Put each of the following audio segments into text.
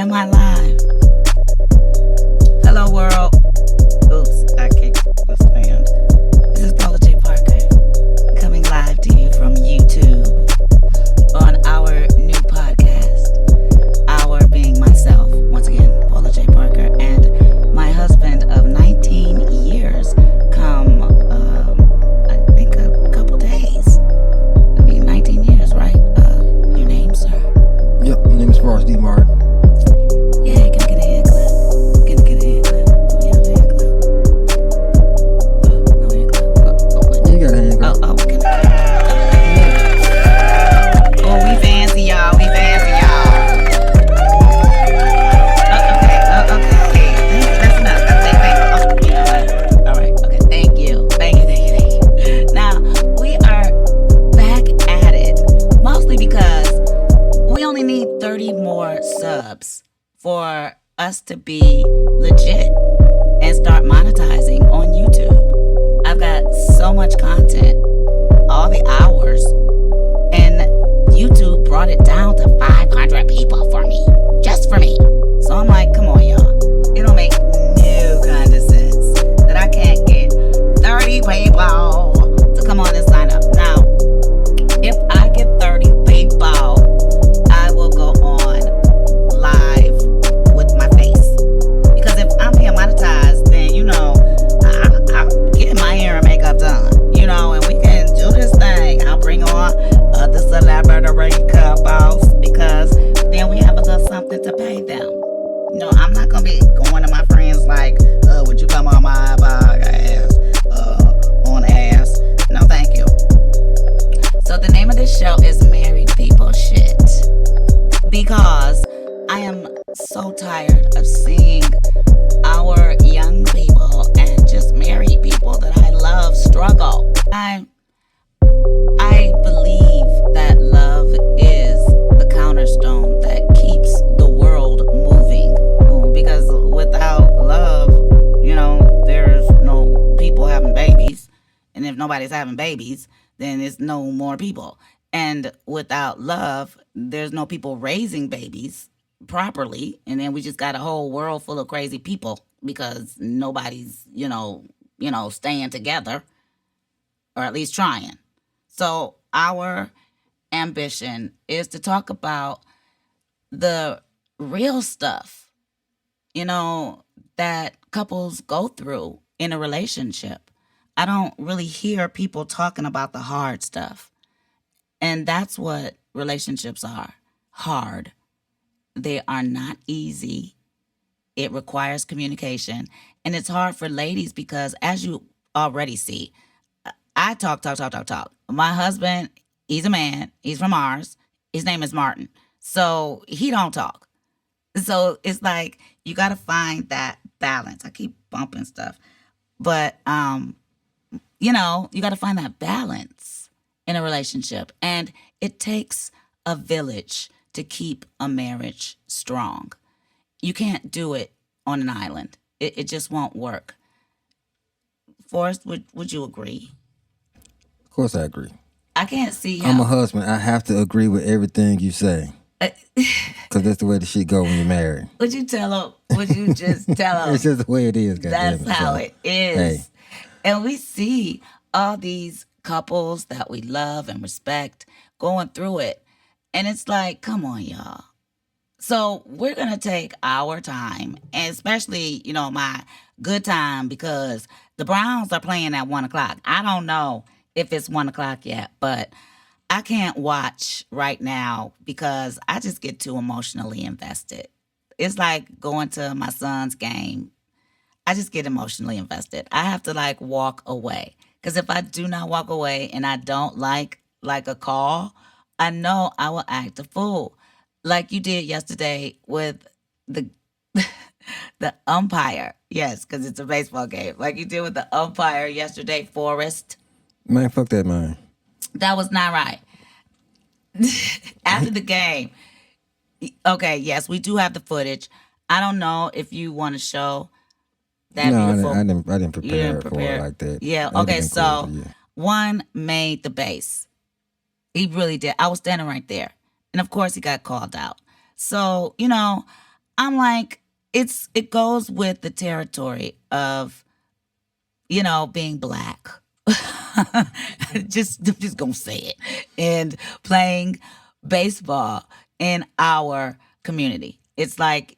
Am I live? Hello, world. Oops, I kicked the stand. This is Paula Jai Parker coming live to you from YouTube on our new podcast. Our being myself, once again, Paula Jai Parker, and my husband of 19 years come, I think, a couple days. I mean, 19 years, right? Your name, sir? Yep, my name is Forrest D. Yeah, can I get a hand clap? Can I get a hand clap? Do we have a hand clap? No hand clap. You got a hand clap. Can I? Oh, we fancy, y'all. We fancy, y'all. Okay. That's enough. That's it. You know what? All right. Okay. Thank you. Now, we are back at it, mostly because we only need 30 more subs for us to be legit and start monetizing on YouTube. I've got so much content, all the hours, and YouTube brought it down to 500 people for me, just for me. So I'm like, come on, y'all. It don't make no kind of sense that I can't get 30 people to come on and sign up. Now, if I get 30 people, I will go on live with my face. Because if I'm being monetized, then, I'm getting my hair and makeup done. And we can do this thing. I'll bring on other celebrity couples because then we have a little something to pay them. I'm not going to be going to my friends like, would you come on my podcast? On ass. No, thank you. So the name of this show is Married People Shit. Because I am so tired of seeing our young people and just married people that I love struggle. I believe that love is the cornerstone that keeps the world moving. Because without love, there's no people having babies. And if nobody's having babies, then there's no more people. And without love, there's no people raising babies properly. And then we just got a whole world full of crazy people because nobody's, staying together, or at least trying. So our ambition is to talk about the real stuff, that couples go through in a relationship. I don't really hear people talking about the hard stuff. And that's what relationships are. Hard. They are not easy. It requires communication. And it's hard for ladies because, as you already see, I talk. My husband, he's a man. He's from Mars. His name is Martin. So he don't talk. So it's like you got to find that balance. I keep bumping stuff. But, you got to find that balance in a relationship. And it takes a village to keep a marriage strong. You can't do it on an island. It just won't work. Forrest, would you agree? Of course I agree. I can't see how... I'm a husband. I have to agree with everything you say. Because that's the way the shit go when you're married. Would you tell them? Would you just tell them? It's just the way it is. That's how it is. Hey. And we see all these couples that we love and respect going through it. And it's like, come on, y'all. So we're going to take our time, and especially, my good time, because the Browns are playing at 1 o'clock. I don't know if it's 1 o'clock yet, but I can't watch right now because I just get too emotionally invested. It's like going to my son's game. I just get emotionally invested. I have to walk away. Because if I do not walk away and I don't like a call, I know I will act a fool. Like you did yesterday with the the umpire. Yes, because it's a baseball game. Like you did with the umpire yesterday, Forrest. Man, fuck that, man. That was not right. After the game. Okay, yes, we do have the footage. I don't know if you want to show that beautiful. I didn't prepare for it like that. Yeah, okay, so one made the base. He really did. I was standing right there. And of course he got called out. So, I'm like, it goes with the territory of, being black. just gonna say it. And playing baseball in our community. It's like,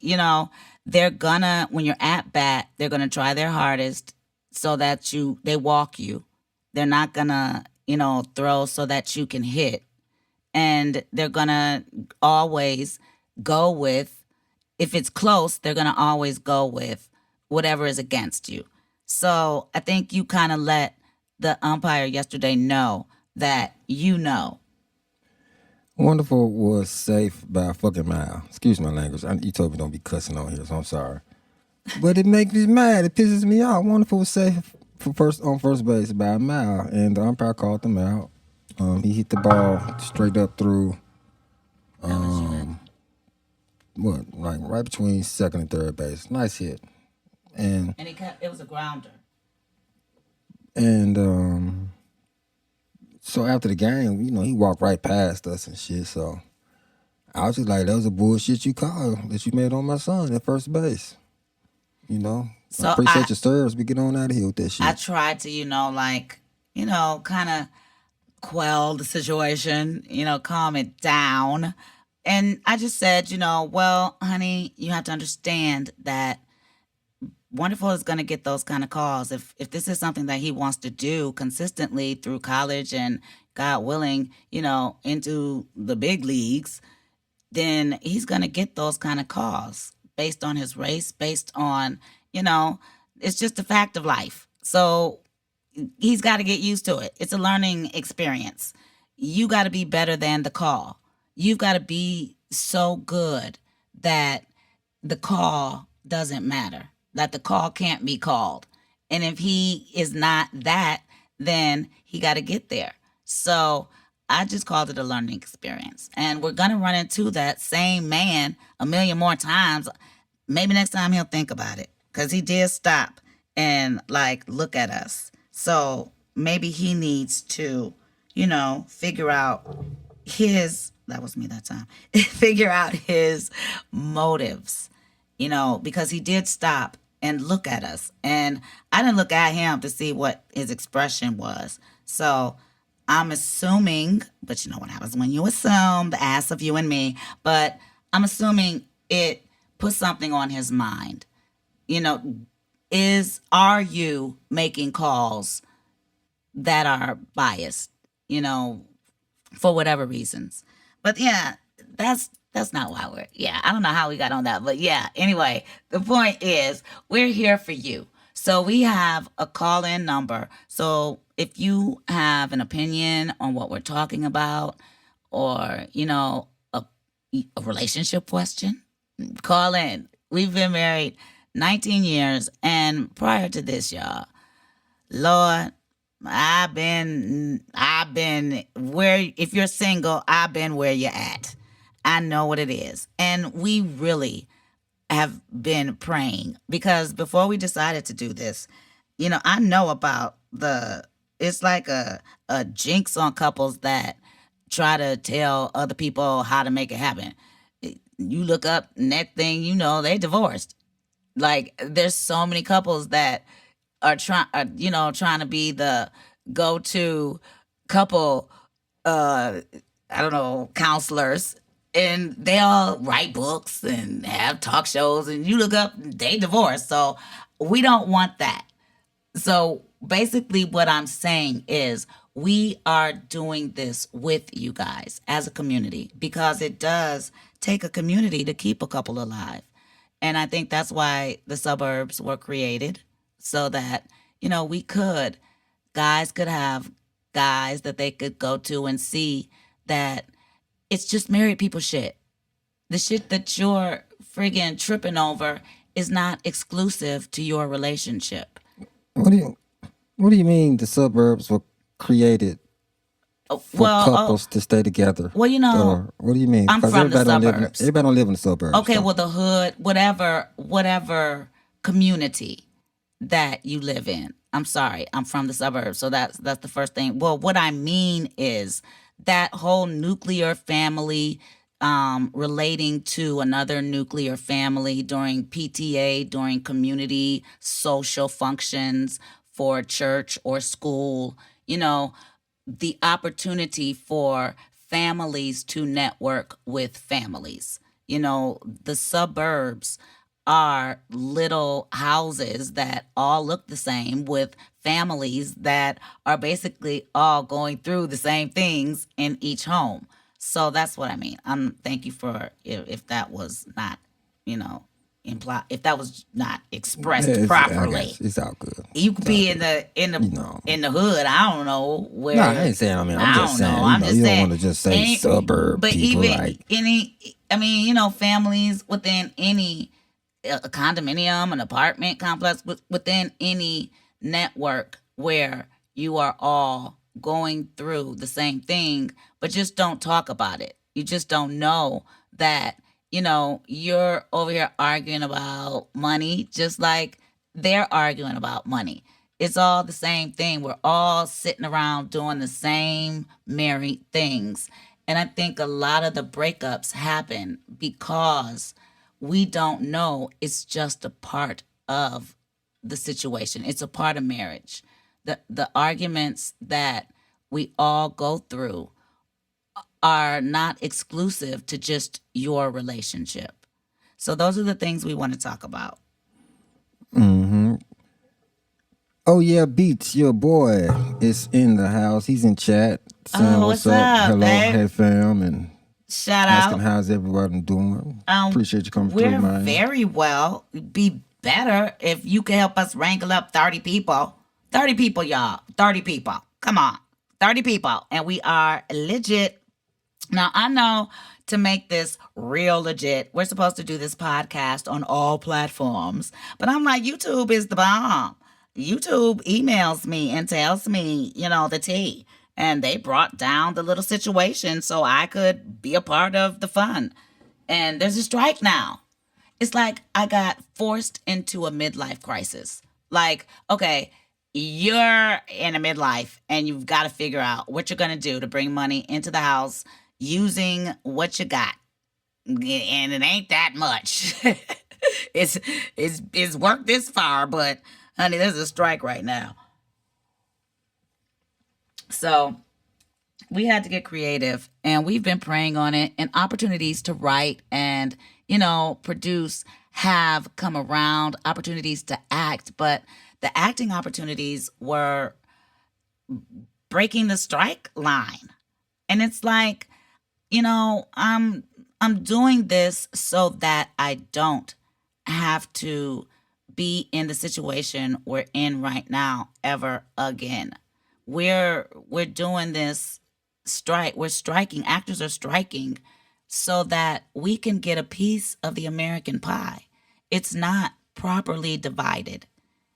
they're gonna, when you're at bat, they're gonna try their hardest so that they walk you. They're not gonna, throw so that you can hit. And they're gonna always go with, if it's close, they're gonna always go with whatever is against you. So I think you kind of let the umpire yesterday know that Wonderful was safe by a fucking mile. Excuse my language. You told me don't be cussing on here, so I'm sorry. But it makes me mad. It pisses me off. Wonderful was safe on first base by a mile, and the umpire called him out. He hit the ball straight up through, like right between second and third base. Nice hit. And it was a grounder. And so after the game, he walked right past us and shit. So I was just like, that was a bullshit you called that you made on my son at first base. So I appreciate your service. We get on out of here with that shit. I tried to, kind of quell the situation, calm it down. And I just said, well, honey, you have to understand that Wonderful is going to get those kind of calls. If this is something that he wants to do consistently through college and, God willing, into the big leagues, then he's going to get those kind of calls based on his race, based on, it's just a fact of life. So he's got to get used to it. It's a learning experience. You got to be better than the call. You've got to be so good that the call doesn't matter, that the call can't be called. And if he is not that, then he got to get there. So I just called it a learning experience. And we're going to run into that same man a million more times. Maybe next time he'll think about it, because he did stop and look at us. So maybe he needs to, figure out that was me that time, figure out his motives, because he did stop and look at us. And I didn't look at him to see what his expression was. So I'm assuming, but you know what happens when you assume, the ass of you and me, but I'm assuming it put something on his mind. Are you making calls that are biased, for whatever reasons? But yeah, that's not why I don't know how we got on that, but yeah, anyway, the point is we're here for you. So we have a call-in number. So if you have an opinion on what we're talking about, or, a relationship question, call in. We've been married 19 years. And prior to this, y'all, Lord, I've been where, if you're single, I've been where you're at. I know what it is. And we really have been praying, because before we decided to do this, I know about it's like a jinx on couples that try to tell other people how to make it happen. You look up, next thing you know, they divorced. There's so many couples that are trying to be the go-to couple, I don't know, counselors, and they all write books and have talk shows, and you look up, they divorced. So we don't want that. So basically what I'm saying is we are doing this with you guys as a community, because it does take a community to keep a couple alive. And I think that's why the suburbs were created, so that, guys could have guys that they could go to and see that it's just married people shit. The shit that you're friggin' tripping over is not exclusive to your relationship. What do you mean the suburbs were created for couples to stay together? Well, what do you mean? I'm from the suburbs. Everybody don't live in the suburbs. Okay, so. Well, the hood, whatever community that you live in. I'm sorry, I'm from the suburbs, so that's the first thing. Well, what I mean is that whole nuclear family relating to another nuclear family during PTA, during community social functions for church or school, the opportunity for families to network with families. The suburbs are little houses that all look the same with families that are basically all going through the same things in each home. So that's what I mean. Thank you for if that was not, imply if that was not expressed I properly. guess it's all good. You could be in the in the hood. I don't know where. No, I ain't saying. I mean, I'm just saying. I'm just you saying. don't want to just say suburb But people even like. families within any a condominium, an apartment complex, within any network where you are all going through the same thing, but just don't talk about it. You just don't know that, you're over here arguing about money just like they're arguing about money. It's all the same thing. We're all sitting around doing the same merry things. And I think a lot of the breakups happen because we don't know it's just a part of the situation. It's a part of marriage. The arguments that we all go through are not exclusive to just your relationship. So those are the things we want to talk about. Oh yeah, Beats, your boy is in the house. He's in chat saying what's up, hello, babe? hey fam, and Shout asking out. how's everybody doing. Appreciate you coming We're through, man. very well. Be better if you could help us wrangle up 30 people. 30 people, y'all. 30 people. Come on. 30 people. And we are legit. Now, I know to make this real legit, we're supposed to do this podcast on all platforms. But I'm like, YouTube is the bomb. YouTube emails me and tells me, the tea. And they brought down the little situation so I could be a part of the fun. And there's a strike now. It's like I got forced into a midlife crisis. Like, okay, you're in a midlife and you've got to figure out what you're going to do to bring money into the house using what you got. And it ain't that much. It's worked this far, but honey, there's a strike right now. So we had to get creative, and we've been praying on it, and opportunities to write and, produce have come around, opportunities to act, but the acting opportunities were breaking the strike line. And it's like, I'm doing this so that I don't have to be in the situation we're in right now ever again. We're doing this strike. We're striking. Actors are striking so that we can get a piece of the American pie. It's not properly divided.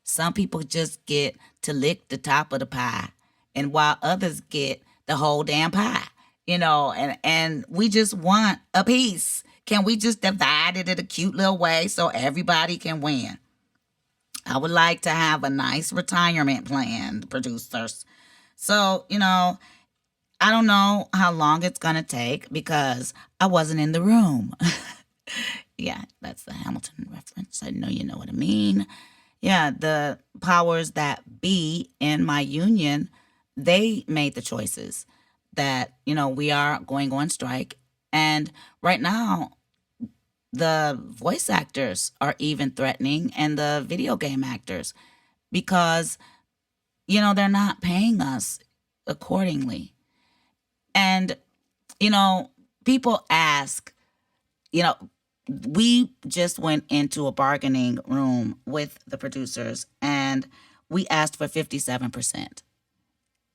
Some people just get to lick the top of the pie, and while others get the whole damn pie, and we just want a piece. Can we just divide it in a cute little way so everybody can win? I would like to have a nice retirement plan, producers. So, I don't know how long it's going to take because I wasn't in the room. Yeah, that's the Hamilton reference. I know you know what I mean. Yeah, the powers that be in my union, they made the choices that, we are going on strike. And right now, the voice actors are even threatening, and the video game actors, because, they're not paying us accordingly. And, people ask, we just went into a bargaining room with the producers and we asked for 57%.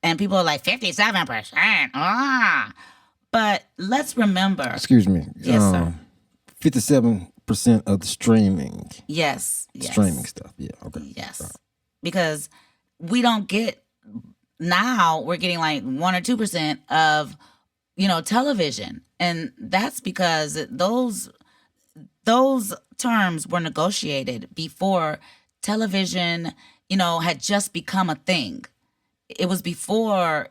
And people are like, 57%? Ah. But let's remember. Excuse me. Yes, sir. 57% of the streaming. Yes. Streaming stuff. Yeah. Okay. Yes. Sorry. Because we don't get, now we're getting like 1 or 2% of, television. And that's because those terms were negotiated before television, had just become a thing. it was before,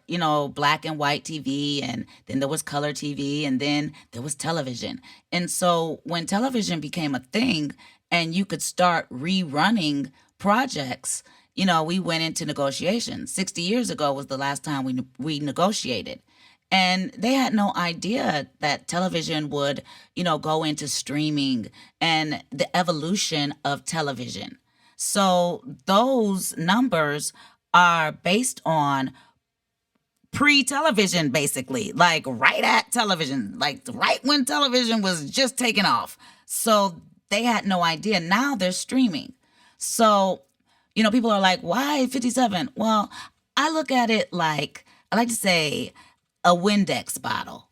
black and white TV, and then there was color TV, and then there was television. And so when television became a thing and you could start rerunning projects, we went into negotiations. 60 years ago was the last time we negotiated. And they had no idea that television would, go into streaming and the evolution of television. So those numbers are based on pre-television, basically, like right at television, like right when television was just taking off. So they had no idea. Now they're streaming. So, people are like, why 57? Well, I look at it like, I like to say, a Windex bottle.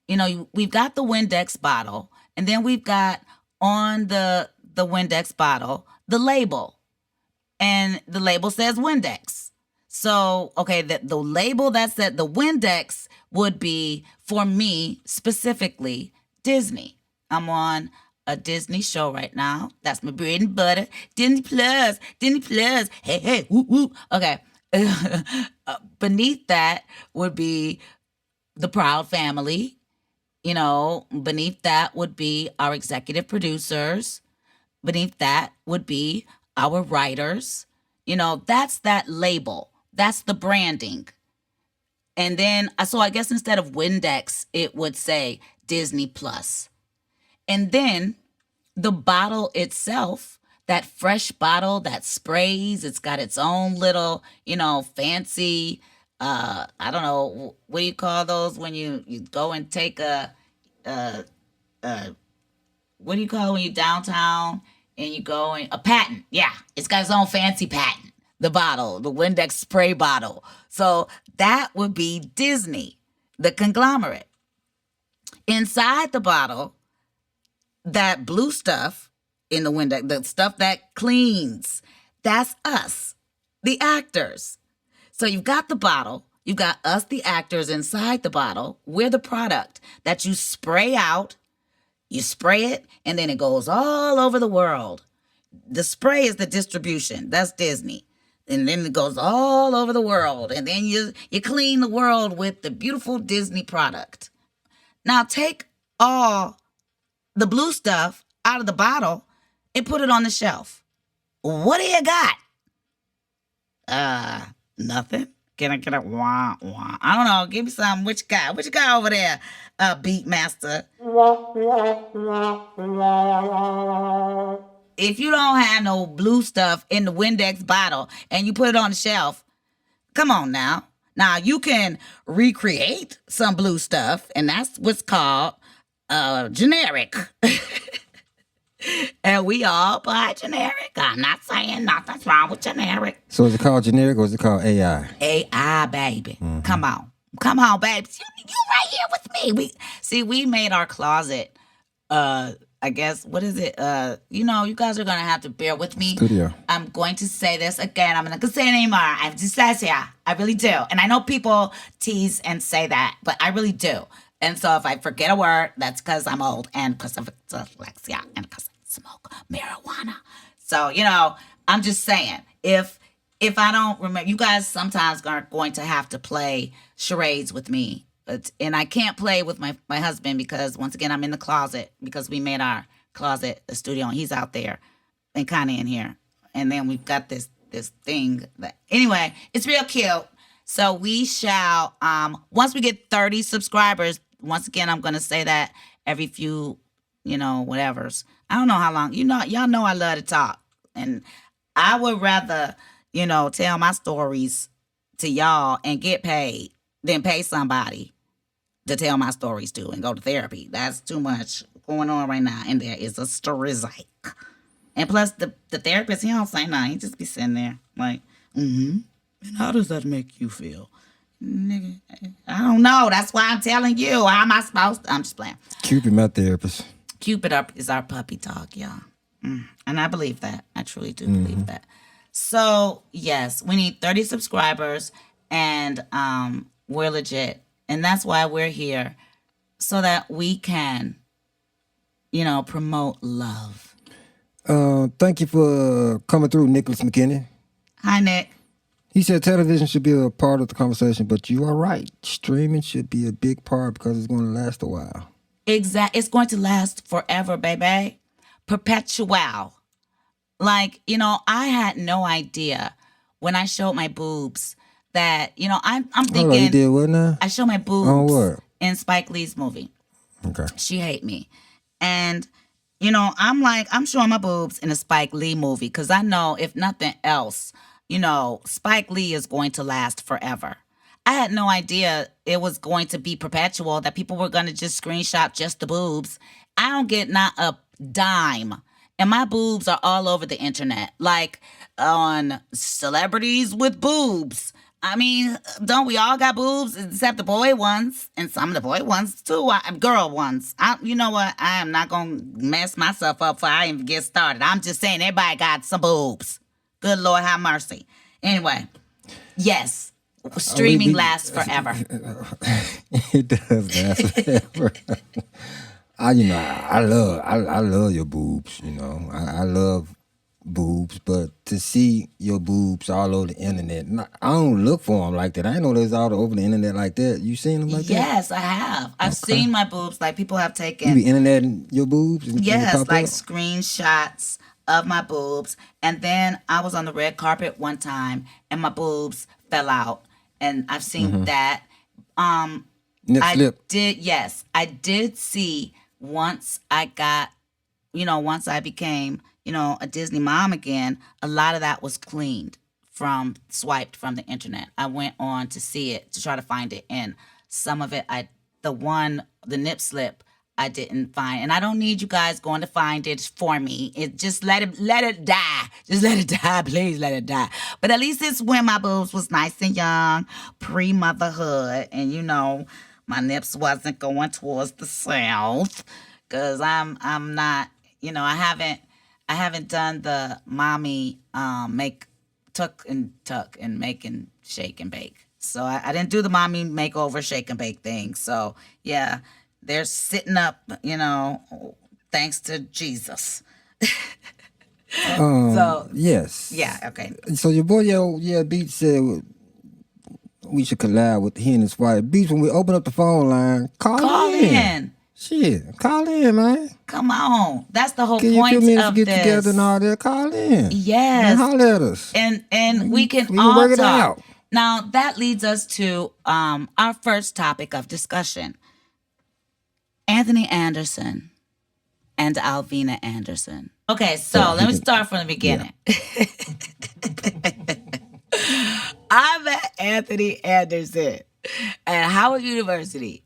We've got the Windex bottle, and then we've got on the Windex bottle the label, and the label says Windex. So, okay, the label that said the Windex would be, for me specifically, Disney. I'm on a Disney show right now. That's my bread and butter. Disney Plus. Hey, hey, whoop, whoop. Okay. Beneath that would be the Proud Family. Beneath that would be our executive producers. Beneath that would be our writers. That's that label. That's the branding. And then, so I guess instead of Windex, it would say Disney Plus. And then the bottle itself, that fresh bottle that sprays, it's got its own little, fancy, I don't know, what do you call those when you go and take what do you call it when you downtown and you go and, a patent. Yeah, it's got its own fancy patent. The bottle, the Windex spray bottle. So that would be Disney, the conglomerate. Inside the bottle, that blue stuff in the Windex, the stuff that cleans, that's us, the actors. So you've got the bottle, you've got us, the actors, inside the bottle. We're the product that you spray out. You spray it, and then it goes all over the world. The spray is the distribution. That's Disney. And then it goes all over the world. And then you clean the world with the beautiful Disney product. Now take all the blue stuff out of the bottle and put it on the shelf. What do you got? Nothing. Can I get a wah wah? I don't know. Give me some. What you got? What you got over there, Beat Master? If you don't have no blue stuff in the Windex bottle and you put it on the shelf, come on now. Now you can recreate some blue stuff, and that's what's called generic. And we all buy generic. I'm not saying nothing's wrong with generic. So is it called generic or is it called AI? AI, baby. Mm-hmm. Come on, baby. You right here with me. We made our closet. I guess, what is it? You guys are gonna have to bear with me. Studio. I'm going to say this again. I'm not gonna say it anymore. I have dyslexia. I really do. And I know people tease and say that, but I really do. And so if I forget a word, that's because I'm old and because of dyslexia and because I smoke marijuana. So, I'm just saying, if I don't remember, you guys sometimes are going to have to play charades with me. And I can't play with my husband because, once again, I'm in the closet because we made our closet a studio, and he's out there and kind of in here. And then we've got this thing. Anyway, it's real cute. So we shall, once we get 30 subscribers, once again, I'm going to say that every few, whatevers. I don't know how long. Y'all know I love to talk. And I would rather, tell my stories to y'all and get paid than pay somebody to tell my stories to and go to therapy. That's too much going on right now. And there is a story like. And plus, the therapist, he don't say nothing. He just be sitting there like, and how does that make you feel? Nigga, I don't know. That's why I'm telling you. How am I supposed to? I'm just playing. Cupid, my therapist. Cupid is our puppy dog, y'all. And I believe that. I truly do believe that. So, yes, we need 30 subscribers, and we're legit. And that's why we're here, so that we can, promote love. Thank you for coming through, Nicholas McKinney. Hi, Nick. He said television should be a part of the conversation, but you are right. Streaming should be a big part because it's going to last a while. It's going to last forever, baby. Perpetual. Like, I had no idea when I showed my boobs that, I'm Hold on, you thinking did what now? I show my On boobs what? in Spike Lee's movie. Okay. She hate me. And, I'm like, I'm showing my boobs in a Spike Lee movie because I know if nothing else, Spike Lee is going to last forever. I had no idea it was going to be perpetual, that people were going to just screenshot just the boobs. I don't get not a dime. And my boobs are all over the internet, like on celebrities with boobs. I mean, don't we all got boobs except the boy ones and some of the boy ones too, girl ones. You know what? I am not gonna mess myself up before I even get started. I'm just saying everybody got some boobs. Good Lord, have mercy. Anyway, yes, streaming lasts forever. It does last forever. I love your boobs. I love boobs, but to see your boobs all over the internet, I don't look for them like that. I ain't know they was all over the internet like that. You seen them like that? Yes, I have. I've seen my boobs. Like people have taken. You be interneting your boobs? And Yes, pop like up? screenshots of my boobs. And then I was on the red carpet one time and my boobs fell out. And I've seen that. Nip slip. Yes, I did see once I got, once I became, a Disney mom again, a lot of that was cleaned swiped from the internet. I went on to see it, to try to find it. And some of it, the nip slip, I didn't find. And I don't need you guys going to find it for me. Just let it die. Just let it die. Please let it die. But at least it's when my boobs was nice and young, pre-motherhood. And my nips wasn't going towards the south. Cause I'm not, I haven't done the mommy tuck and make and shake and bake. So I didn't do the mommy makeover shake and bake thing. So yeah, they're sitting up, thanks to Jesus. So Yes. yeah, okay. So your boy, Beach said we should collab with he and his wife. Beach, when we open up the phone line, call in. Shit, call in, man. Come on. That's the whole Give you a point few minutes of to get this. together and all that. Call in. Yes. And holler at us. And we can can all work it talk. out. Now that leads us to our first topic of discussion. Anthony Anderson and Alvina Anderson. Okay, so let me start from the beginning. I met Anthony Anderson at Howard University.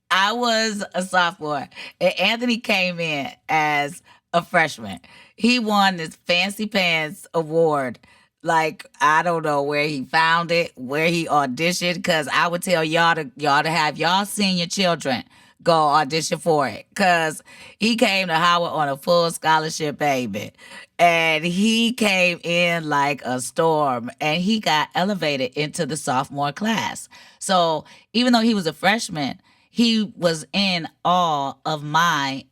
I was a sophomore, and Anthony came in as a freshman. He won this Fancy Pants award. Like, I don't know where he found it, where he auditioned, because I would tell y'all to have y'all senior children go audition for it. Because he came to Howard on a full scholarship, baby. And he came in like a storm, and he got elevated into the sophomore class. So even though he was a freshman, he was in all of my,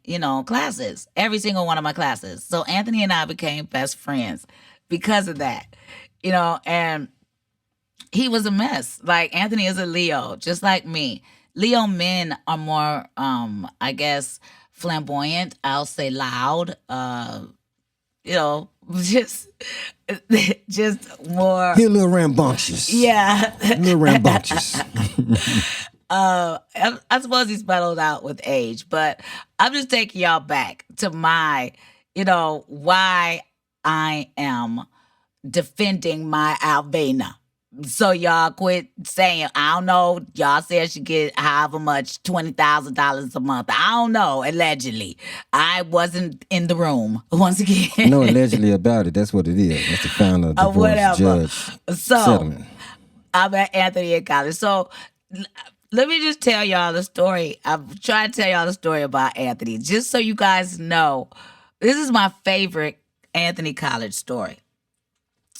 classes, every single one of my classes. So Anthony and I became best friends because of that, and he was a mess. Like, Anthony is a Leo, just like me. Leo men are more, I guess, flamboyant. I'll say loud, just more. He a little rambunctious. Yeah. A little rambunctious. I suppose he's mellowed out with age, but I'm just taking y'all back to my, why I am defending my Alvina. So y'all quit saying, I don't know, y'all said she get however much, $20,000 a month. I don't know, allegedly. I wasn't in the room, once again. No, allegedly about it. That's what it is. That's the founder of divorce whatever. judge So, settlement. I'm at Anthony in college. So let me just tell y'all the story. I'm trying to tell y'all the story about Anthony, just so you guys know. This is my favorite Anthony college story.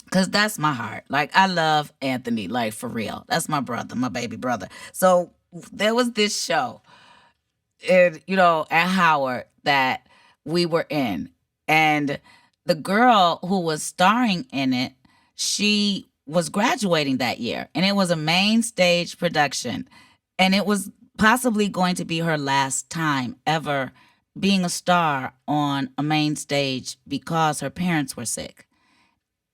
Because that's my heart. Like, I love Anthony, like, for real. That's my brother, my baby brother. So there was this show, at Howard that we were in. And the girl who was starring in it, she was graduating that year, and it was a main stage production, and it was possibly going to be her last time ever being a star on a main stage because her parents were sick.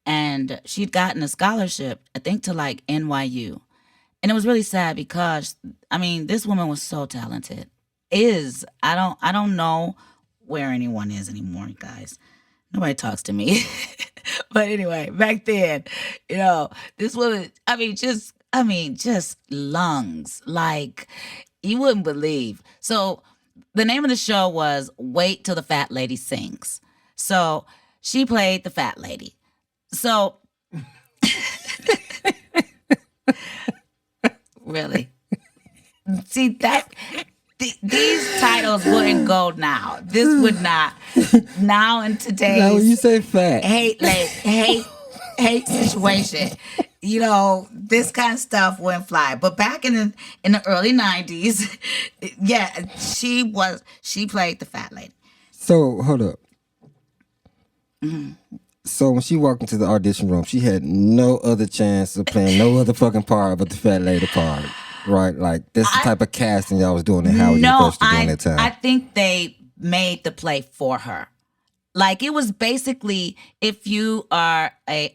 And she'd gotten a scholarship, I think, to like NYU. And it was really sad because I mean, this woman was so talented. Is I don't know where anyone is anymore, guys. Nobody talks to me. But anyway, back then, this woman, just lungs. Like you wouldn't believe. So the name of the show was Wait Till the Fat Lady Sings. So she played the fat lady. So really. See that these titles wouldn't go now. This would not. Now in Now, when you today's say fat, hate situation, this kind of stuff wouldn't fly. But back in the early '90s, yeah, she played the fat lady. so hold up. So when she walked into the audition room, she had no other chance of playing no other fucking part but the fat lady part, right? Like that's the type of casting y'all was doing in Howard No, University during that time. I think they made the play for her. Like it was basically, if you are a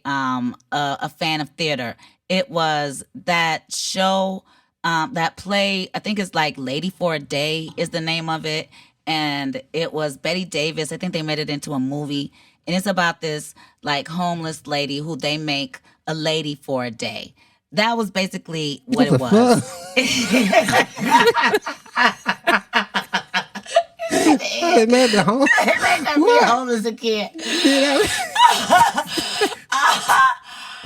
fan of theater, it was that show, that play. I think it's like Lady for a Day is the name of it, and it was Betty Davis. I think they made it into a movie, and it's about this like homeless lady who they make a lady for a day. That was basically what it was. Hey, man, the home. Be homeless again.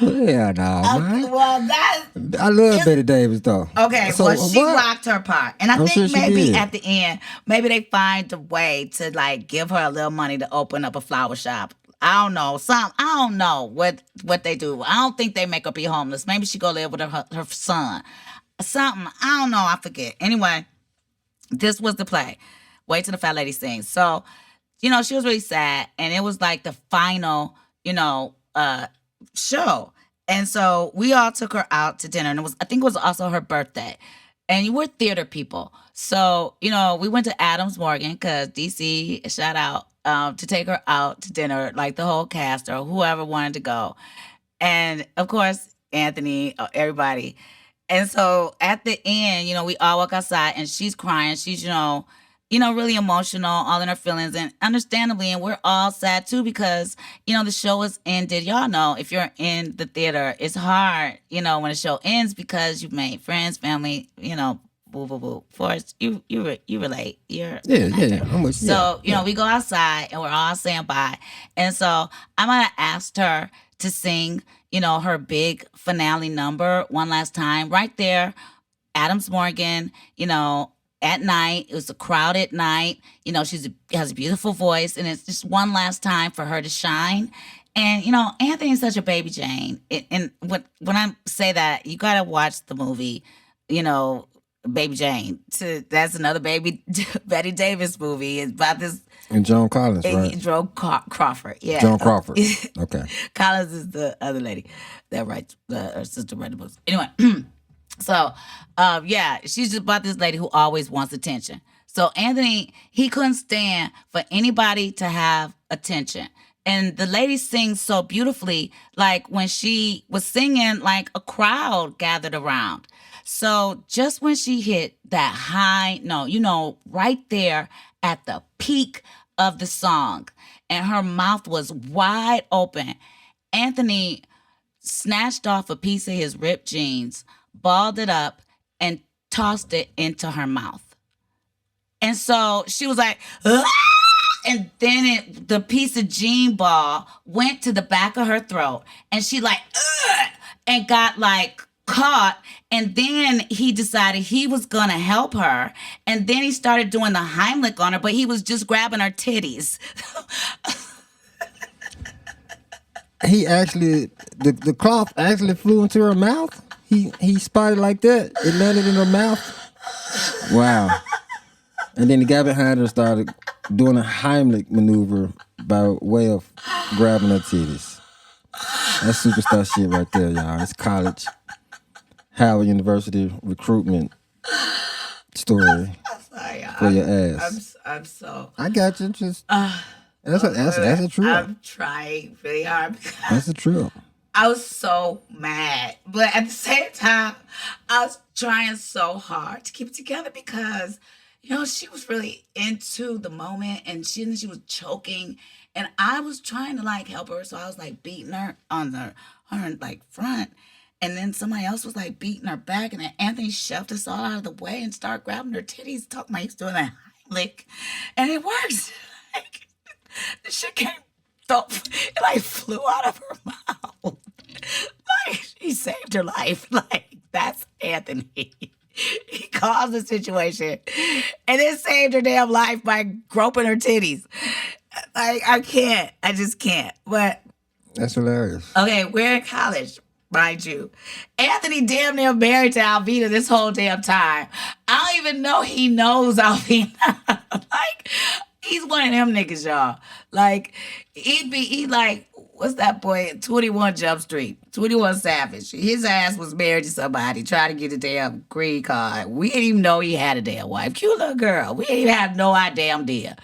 Yeah, nah, man. Well, that I love Betty Davis though. okay. So, Well, she what? rocked her part, and I I'm think sure she maybe did. at the end, maybe they find a way to like give her a little money to open up a flower shop. I don't know. I don't know what they do. I don't think they make her be homeless. Maybe she go live with her son. Something. I don't know. I forget. Anyway, this was the play. Wait till the fat lady sings. So, she was really sad, and it was like the final, show. And so we all took her out to dinner, and I think it was also her birthday. And we're theater people, so we went to Adams Morgan because DC shout out to take her out to dinner, like the whole cast or whoever wanted to go, and of course Anthony, everybody. And so at the end, we all walk outside and she's crying. She's, really emotional, all in her feelings, and understandably, and we're all sad too because, the show is ended. Y'all know if you're in the theater, it's hard, when a show ends because you've made friends, family, boo boo boo. Forrest, you relate. Yeah. How much? So, yeah. we go outside and we're all saying bye. And so I might have asked her to sing, her big finale number one last time right there, Adams Morgan, at night. It was a crowded night. She has a beautiful voice, and it's just one last time for her to shine. And, Anthony's such a baby Jane. And when I say that, you got to watch the movie, Baby Jane. That's another baby Betty Davis movie. It's about this. And Joan Collins, right? Joan Crawford, yeah. Joan Crawford. Okay. Collins is the other lady that writes, her sister read the books. Anyway, so, she's just about this lady who always wants attention. So Anthony, he couldn't stand for anybody to have attention. And the lady sings so beautifully, like when she was singing, like a crowd gathered around. So just when she hit that high note, right there at the peak of the song, and her mouth was wide open, Anthony snatched off a piece of his ripped jeans, balled it up, and tossed it into her mouth. And so she was like, "Ah!" And then the piece of jean ball went to the back of her throat, and she like, "Ugh!" and got like caught. And then he decided he was gonna help her, and then he started doing the Heimlich on her, but he was just grabbing her titties. He actually, the cloth actually flew into her mouth. He spotted like that. It landed in her mouth. Wow. And then he got behind her and started doing a Heimlich maneuver by way of grabbing her titties. That's superstar shit right there, y'all. It's college, Howard University recruitment story Sorry, for your ass. I'm so. I got you. Just that's a trip. I'm trying really hard because That's a trip. I was so mad, but at the same time, I was trying so hard to keep it together because, she was really into the moment and she was choking, and I was trying to like help her, so I was like beating her on her like front, and then somebody else was like beating her back, and then Anthony shoved us all out of the way and started grabbing her titties, talking about he's doing that lick, and it works. Like the shit came. It like flew out of her mouth. Like she saved her life. Like that's Anthony. He caused the situation and then saved her damn life by groping her titties. Like I can't. I just can't. But That's hilarious. okay, we're in college, mind you. Anthony damn near married to Alvina this whole damn time. I don't even know he knows Alvina. Like, he's one of them niggas, y'all. Like, he like, what's that boy? 21 Jump Street. 21 Savage. His ass was married to somebody trying to get a damn green card. We didn't even know he had a damn wife. Cute little girl. We didn't even have no idea.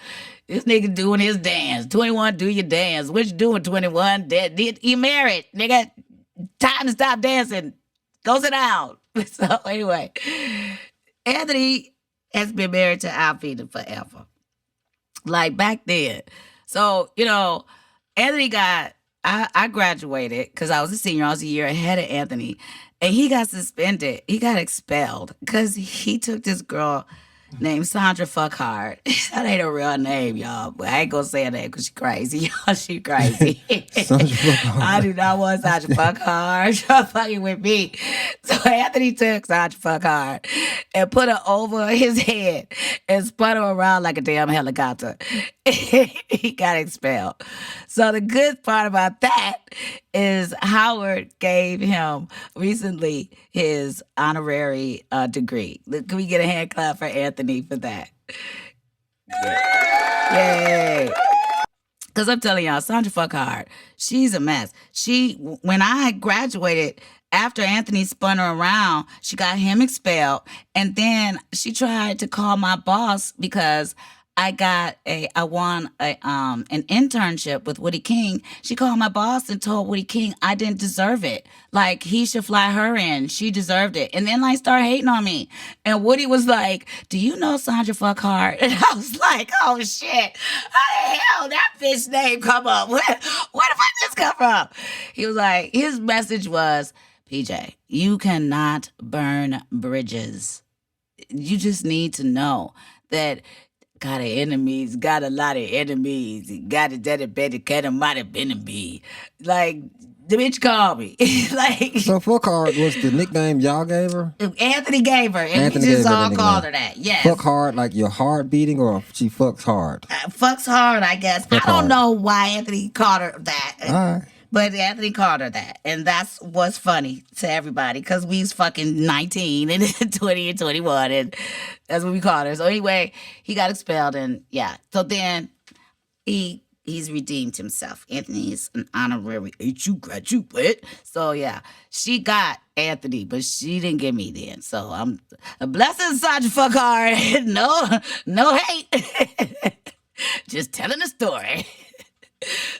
This nigga doing his dance. 21, do your dance. What you doing, 21? He married, nigga. Time to stop dancing. Go sit down. So anyway, Anthony has been married to Alvina forever. Like back then. So, Anthony I graduated because I was a senior. I was a year ahead of Anthony. And he got suspended. He got expelled because he took this girl named Sandra Fuckhard. That ain't a real name, y'all. But I ain't gonna say her name because she crazy. Y'all, she crazy. Sandra Fuckhard. I do not want Sandra Fuckhard. Y'all fucking with me. So Anthony took Sandra Fuckhard and put her over his head and spun her around like a damn helicopter. He got expelled. So the good part about that is Howard gave him recently his honorary degree. Can we get a hand clap for Anthony for that? Yay. Because I'm telling y'all, Sandra Fuckhard, she's a mess. When I graduated, after Anthony spun her around, she got him expelled. And then she tried to call my boss because I won an internship with Woody King. She called my boss and told Woody King I didn't deserve it. Like, he should fly her in. She deserved it. And then, like, started hating on me. And Woody was like, do you know Sandra Fuckhard? And I was like, oh, shit. How the hell that bitch name come up? Where the fuck this come from? He was like, his message was, PJ, you cannot burn bridges. You just need to know that got a lot of enemies. Got a dedicated kind of might have been me. Like, the bitch called me. Like, so Fuckhard was the nickname y'all gave her? Anthony gave her, and we just all called her that. Yes. Fuck hard, like your heart beating, or she fucks hard? Fucks hard, I guess. I don't know why Anthony called her that. All right. But Anthony called her that. And that's what's funny to everybody because we's fucking 19 and 20 and 21. And that's what we called her. So anyway, he got expelled. And yeah. So then he's redeemed himself. Anthony is an honorary HU graduate. So yeah, she got Anthony, but she didn't get me then. So I'm a blessing, Sandra Fuckhard. No hate. Just telling the story.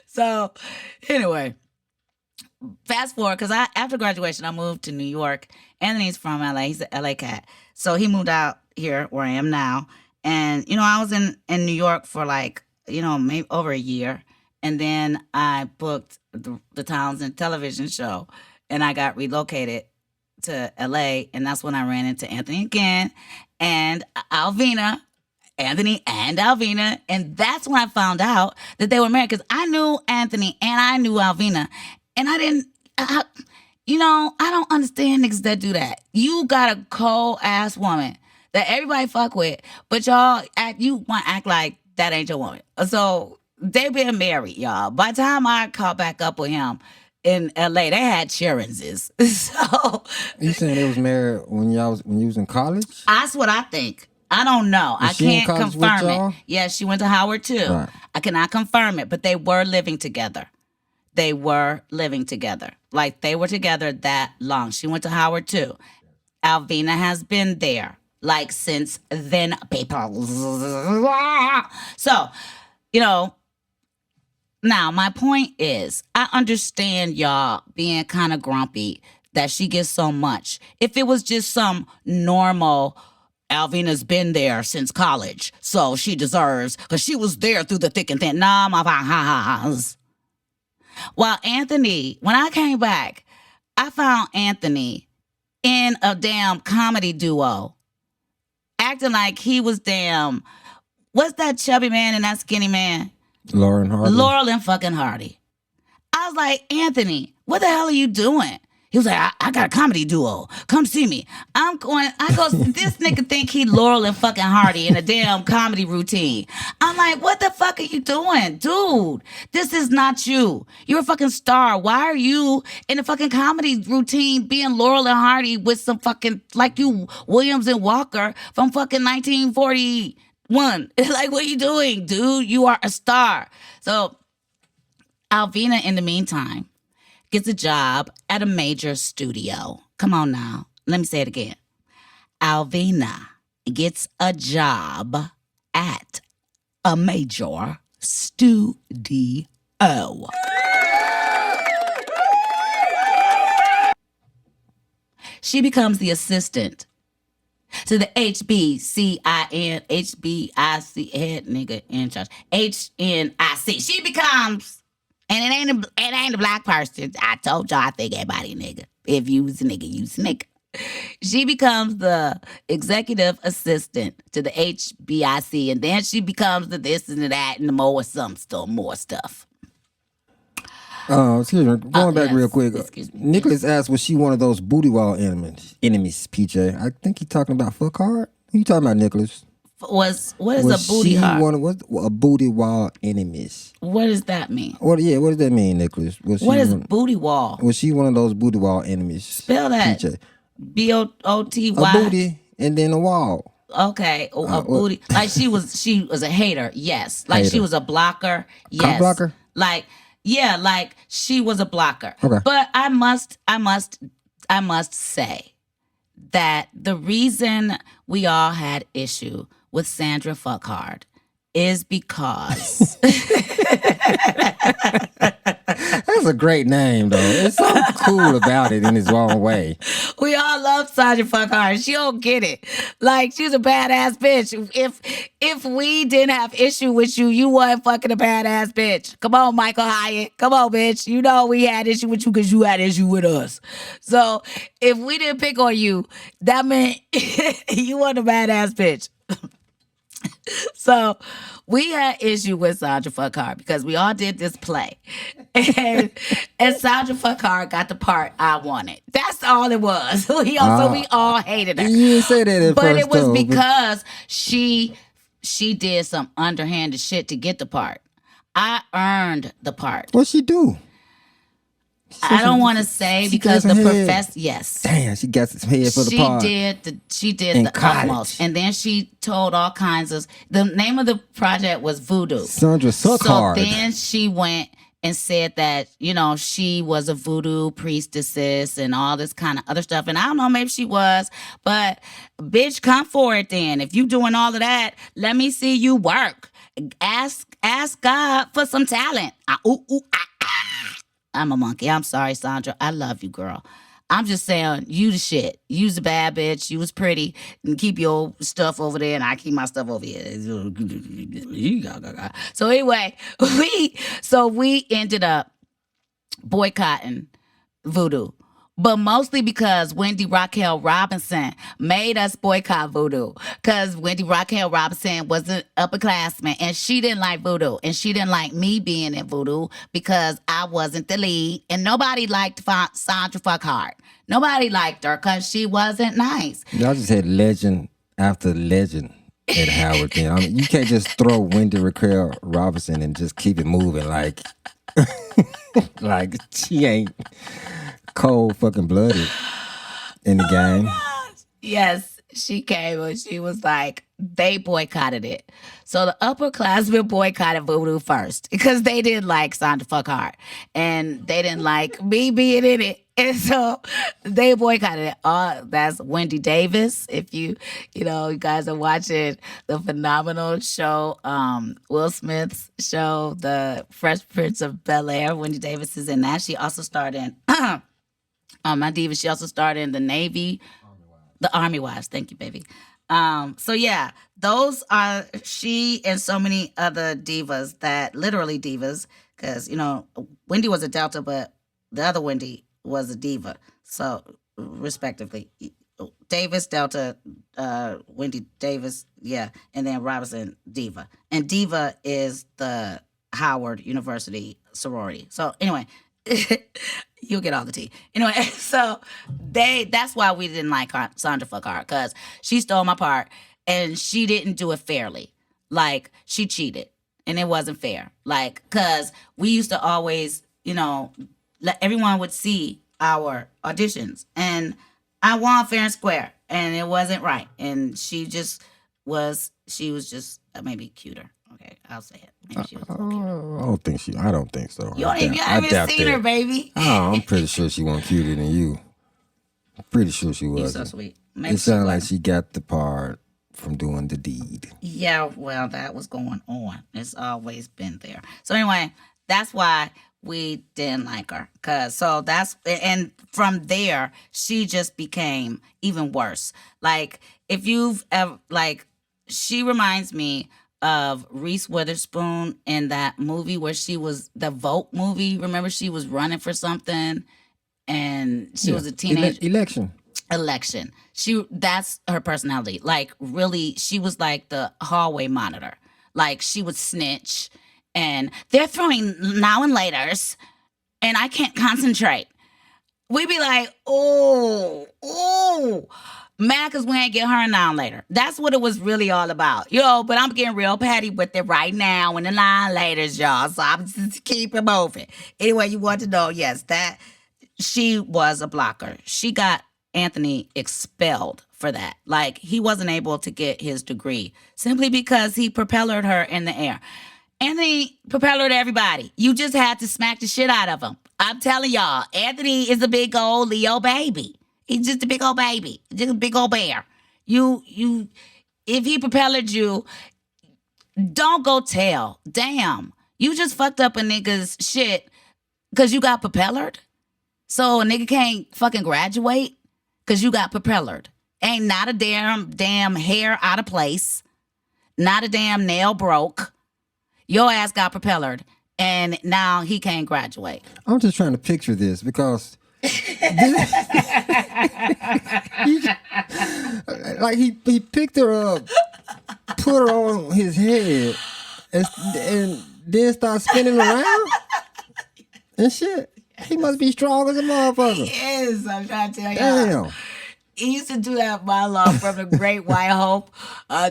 So, anyway, fast forward, because after graduation, I moved to New York. Anthony's from LA. He's an LA cat. So he moved out here where I am now. And, I was in New York for maybe over a year. And then I booked the Townsend television show. And I got relocated to LA. And that's when I ran into Anthony again. And Alvina. Anthony and Alvina. And that's when I found out that they were married because I knew Anthony and I knew Alvina. And I don't understand niggas that do that. You got a cold ass woman that everybody fuck with, but you want to act like that ain't your woman. So they been married, y'all. By the time I caught back up with him in LA, they had cheerinses. So you saying they was married when you was in college? That's what I think. I don't know. I can't confirm it. Yeah, she went to Howard too. Right. I cannot confirm it, but they were living together. they were living together. Like they were together that long. She went to Howard too. Alvina has been there like since then, people. So, you know, now my point is, I understand y'all being kind of grumpy that she gets so much. If it was just some normal, Alvina's been there since college, so she deserves, because she was there through the thick and thin. Nah, my ha. While Anthony, when I came back, I found Anthony in a damn comedy duo, acting like he was damn. What's that chubby man and that skinny man? Lauren Hardy. Laurel and fucking Hardy. I was like, Anthony, what the hell are you doing? He was like, I got a comedy duo. Come see me. I go, this nigga think he Laurel and fucking Hardy in a damn comedy routine. I'm like, what the fuck are you doing? Dude, this is not you. You're a fucking star. Why are you in a fucking comedy routine being Laurel and Hardy with some fucking, like you, Williams and Walker from fucking 1941? Like, what are you doing, dude? You are a star. So, Alvina, in the meantime, gets a job at a major studio. Come on now. Let me say it again. Alvina gets a job at a major studio. She becomes the assistant to the HBCIN, HBIC head nigga in charge. HNIC. She becomes, and it ain't a black person. I told y'all I think everybody nigga. If you was a nigga, you was a nigga. She becomes the executive assistant to the HBIC, and then she becomes the this and the that and the more more stuff. Excuse me. Going back yes. real quick. Excuse me. Nicholas asked, was she one of those booty wall enemies, PJ? I think he's talking about fuck hard. Who you talking about, Nicholas? What is a booty heart? What a booty wall enemies? What does that mean? What does that mean, Nicholas? What is booty wall? Was she one of those booty wall enemies? Spell that. PJ. BOOTY. A booty and then a wall. Okay, a booty. Like she was a hater. Yes. Like Hater. she was a blocker. Yes. Cock blocker? Like like she was a blocker. Okay. But I must say that the reason we all had issue with Sandra Fuckhard is because That's a great name, though. It's something cool about it in its own way. we all love Sandra Fuckhard. She don't get it. Like, she's a badass bitch. If we didn't have issue with you, you weren't fucking a badass bitch. Come on, Michael Hyatt. Come on, bitch. You know we had issue with you because you had issue with us. So if we didn't pick on you, that meant you weren't a badass bitch. So we had issue with Sandra Fuckhard because we all did this play. And Sandra Fuckhard got the part I wanted. That's all it was. So we all hated her. You didn't say that at but first, it was though, because she did some underhanded shit to get the part. I earned the part. What'd she do? I don't want to say because the professor. Yes. Damn, she got some head for the part. She did the utmost, and then she told all kinds of. The name of the project was Voodoo. Sandra Fuckhard. So then she went and said that she was a voodoo priestess and all this kind of other stuff. And I don't know, maybe she was, but bitch, come for it then. If you doing all of that, let me see you work. Ask God for some talent. I'm a monkey. I'm sorry, Sandra. I love you, girl. I'm just saying, you the shit. You's a bad bitch. You was pretty. And keep your stuff over there, and I keep my stuff over here. So anyway, we ended up boycotting Voodoo. But mostly because Wendy Raquel Robinson made us boycott Voodoo. Because Wendy Raquel Robinson was an upperclassman and she didn't like Voodoo. And she didn't like me being in Voodoo because I wasn't the lead. And nobody liked Sandra Fuckhard. Nobody liked her because she wasn't nice. Y'all just had legend after legend at Howard then. I mean, you can't just throw Wendy Raquel Robinson and just keep it moving like she ain't cold fucking blooded in the game. Yes, she came and she was like, they boycotted it. So the upperclassmen boycotted Voodoo first because they didn't like Sandra Fuck Hard and they didn't like me being in it. And so they boycotted it. That's Wendy Davis. If you guys are watching the phenomenal show, Will Smith's show, The Fresh Prince of Bel-Air, Wendy Davis is in that. She also starred in My Diva. She also starred in the Navy, the Army Wives. Thank you, baby. So yeah, those are she and so many other divas that literally divas, because Wendy was a Delta, but the other Wendy was a diva. So respectively, Davis Delta, Wendy Davis, yeah, and then Robinson Diva, and Diva is the Howard University sorority. So anyway, you'll get all the tea. Anyway, so that's why we didn't like Sandra Fuck Hard, because she stole my part and she didn't do it fairly. Like, she cheated and it wasn't fair. Like, because we used to always, let everyone would see our auditions, and I won fair and square, and it wasn't right. And she was just maybe cuter. Okay, I'll say it. Maybe she was a little cuter. I don't think so. You haven't seen her, baby. Oh, I'm pretty sure she wasn't cuter than you. Pretty sure she was. You're so sweet. Maybe it sounded like she got the part from doing the deed. Yeah, well, that was going on. It's always been there. So anyway, that's why we didn't like her. And from there, she just became even worse. Like, if you've ever, she reminds me of Reese Witherspoon in that movie where she was, the Vote movie. Remember, she was running for something and she was a teenager. Election. That's her personality. Like, really, she was like the hallway monitor. Like, she would snitch, and they're throwing now and laters, and I can't concentrate. We'd be like, oh, mad because we ain't get her now and later. That's what it was really all about. But I'm getting real petty with it right now in the now and laters, y'all. So I'm just keep it moving. Anyway, you want to know, yes, that she was a blocker. She got Anthony expelled for that. Like, he wasn't able to get his degree simply because he propellered her in the air. Anthony propellered everybody. You just had to smack the shit out of him. I'm telling y'all, Anthony is a big old Leo baby. He's just a big old baby. Just a big old bear. If he propellered you, don't go tell. Damn. You just fucked up a nigga's shit because you got propellered? So a nigga can't fucking graduate because you got propellered. Ain't not a damn hair out of place. Not a damn nail broke. Your ass got propellered, and now he can't graduate. I'm just trying to picture this because he picked her up, put her on his head, and then start spinning around and shit. He must be strong as a motherfucker. He is. I'm trying to tell you. Damn. He used to do that monologue from The Great White Hope.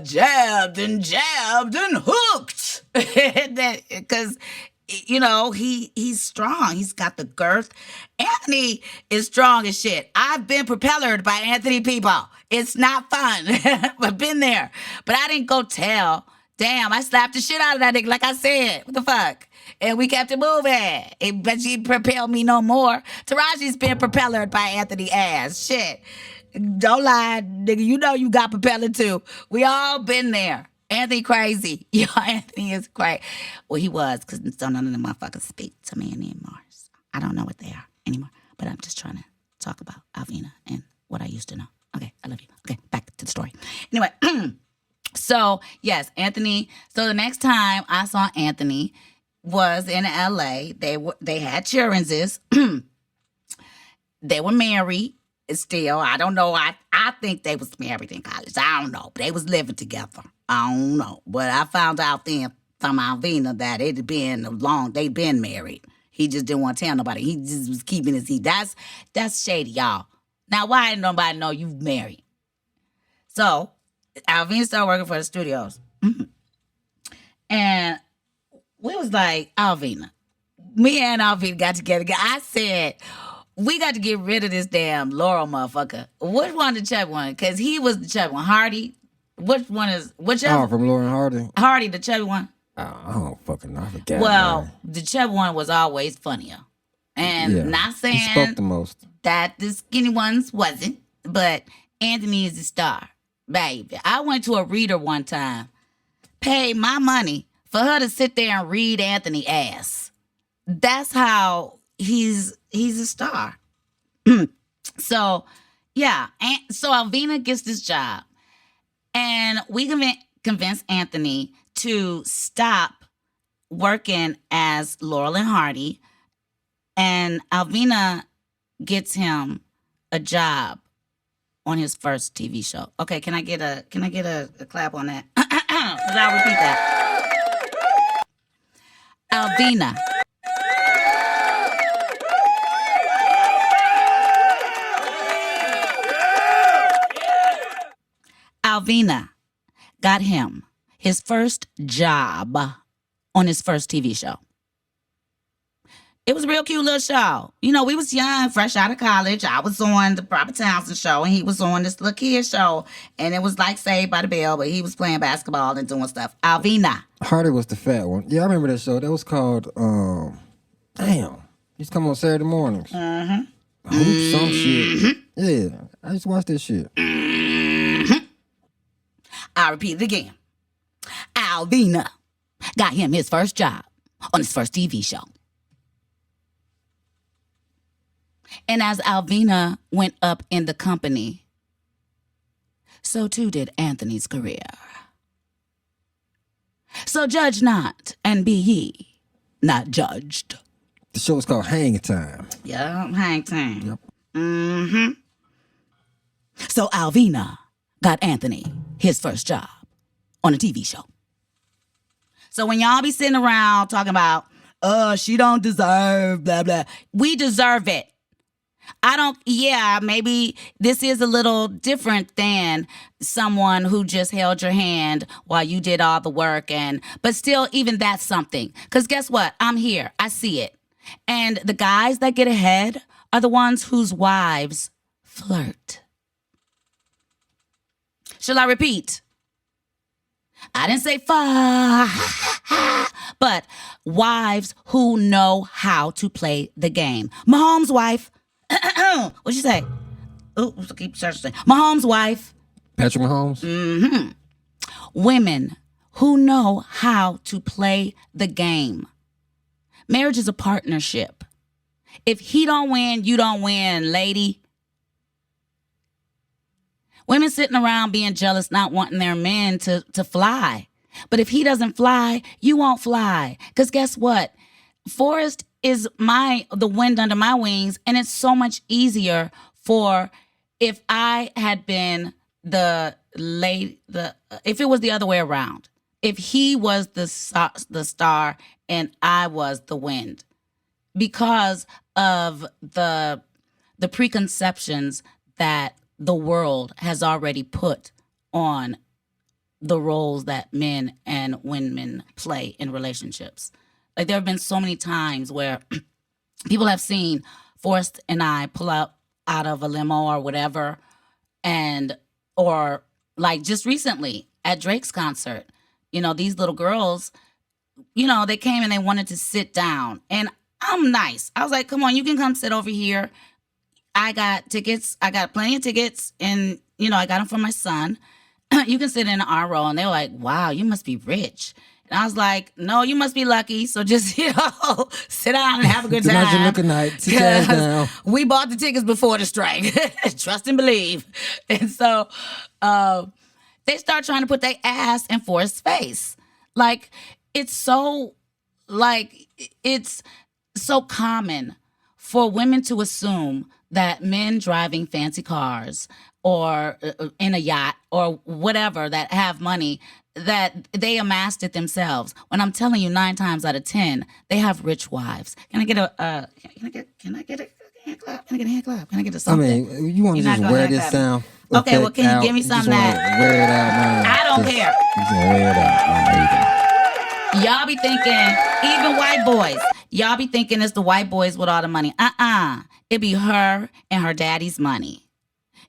Jabbed and hooked. Because, he's strong. He's got the girth. Anthony is strong as shit. I've been propellered by Anthony people. It's not fun. I've been there. But I didn't go tell. Damn, I slapped the shit out of that nigga, like I said. What the fuck? And we kept it moving. But she propelled me no more. Taraji's been propellered by Anthony ass. Shit. Don't lie, nigga. You know you got propeller too. We all been there. Anthony crazy. Yo, Anthony is crazy. Well, he was, because none of them motherfuckers speak to me anymore. So I don't know what they are anymore. But I'm just trying to talk about Alvina and what I used to know. Okay, I love you. Okay, back to the story. Anyway, so, yes, Anthony. So the next time I saw Anthony was in L.A. They had children's. They were married. Still, I don't know. I think they was married in college. I don't know. But they was living together. I don't know. But I found out then from Alvina that it had been they'd been married. He just didn't want to tell nobody. He just was keeping his heat. That's shady, y'all. Now, why didn't nobody know you married? So, Alvina started working for the studios. And we was like, Alvina. Me and Alvina got together. I said, we got to get rid of this damn Laurel motherfucker. Which one the chubby one? Because he was the chubby one. Hardy. Which one is whichever? Oh, from Lauren Hardy. Hardy, the chubby one. I don't fucking know. I forgot. Well, man. the chubby one was always funnier. And not He spoke saying the most. that the skinny ones wasn't, but Anthony is the star. Baby, I went to a reader one time, paid my money for her to sit there and read Anthony ass. That's how he's a star. So, yeah. And so Alvina gets this job. And we convince Anthony to stop working as Laurel and Hardy. And Alvina gets him a job on his first TV show. Okay, can I get a clap on that? Because I'll repeat that. Alvina. Alvina got him his first job on his first TV show. It was a real cute little show. You know, we was young, fresh out of college. I was on the Robert Townsend show, and he was on this little kid show. And it was like Saved by the Bell, but he was playing basketball and doing stuff. Alvina. Hardy was the fat one. Yeah, I remember that show. That was called, damn. Used to come on Saturday mornings. Mm-hmm. Hoop some shit. Yeah, I just watched that shit. I'll repeat it again. Alvina got him his first job on his first TV show. And as Alvina went up in the company, so too did Anthony's career. So judge not, and be ye not judged. The show was called Hang Time. Yeah, hang time. Yep. Mm-hmm. So Alvina got Anthony his first job on a TV show. So when y'all be sitting around talking about, she don't deserve, blah, blah. We deserve it. Maybe this is a little different than someone who just held your hand while you did all the work. But still, even that's something. Because guess what? I'm here. I see it. And the guys that get ahead are the ones whose wives flirt. Shall I repeat? I didn't say fuck, but wives who know how to play the game. Mahomes' wife. What'd you say? Oh, keep searching. Mahomes' wife. Patrick Mahomes? Mm-hmm. Women who know how to play the game. Marriage is a partnership. If he don't win, you don't win, lady. Women sitting around being jealous, not wanting their men to fly. But if he doesn't fly, you won't fly. Because guess what? Forrest is the wind under my wings, and it's so much easier for if I had been if it was the other way around. If he was the star and I was the wind, because of the preconceptions that the world has already put on the roles that men and women play in relationships. Like, there have been so many times where people have seen Forrest and I pull up out of a limo or whatever, or like just recently at Drake's concert, you know, these little girls, you know, they came and they wanted to sit down. And I'm nice. I was like, come on, you can come sit over here. I got tickets. I got plenty of tickets. And, you know, I got them for my son. You can sit in our row. And they were like, wow, you must be rich. And I was like, no, you must be lucky. So just, you know, sit down and have a good time. Tonight's your looking night. Sit down. We bought the tickets before the strike. Trust and believe. And so they start trying to put their ass in Forrest's face. Like, it's so common for women to assume that men driving fancy cars or in a yacht or whatever that have money, that they amassed it themselves. When I'm telling you, 9 times out of 10, they have rich wives. Can I get a hand clap? Can I get a hand clap? Can I get a something? I mean, you want to just wear this sound? Okay, well, can you give me something that? Wear it out, man. I don't care. You just wear it out. Y'all be thinking, even white boys, Y'all be thinking it's the white boys with all the money. It be her and her daddy's money.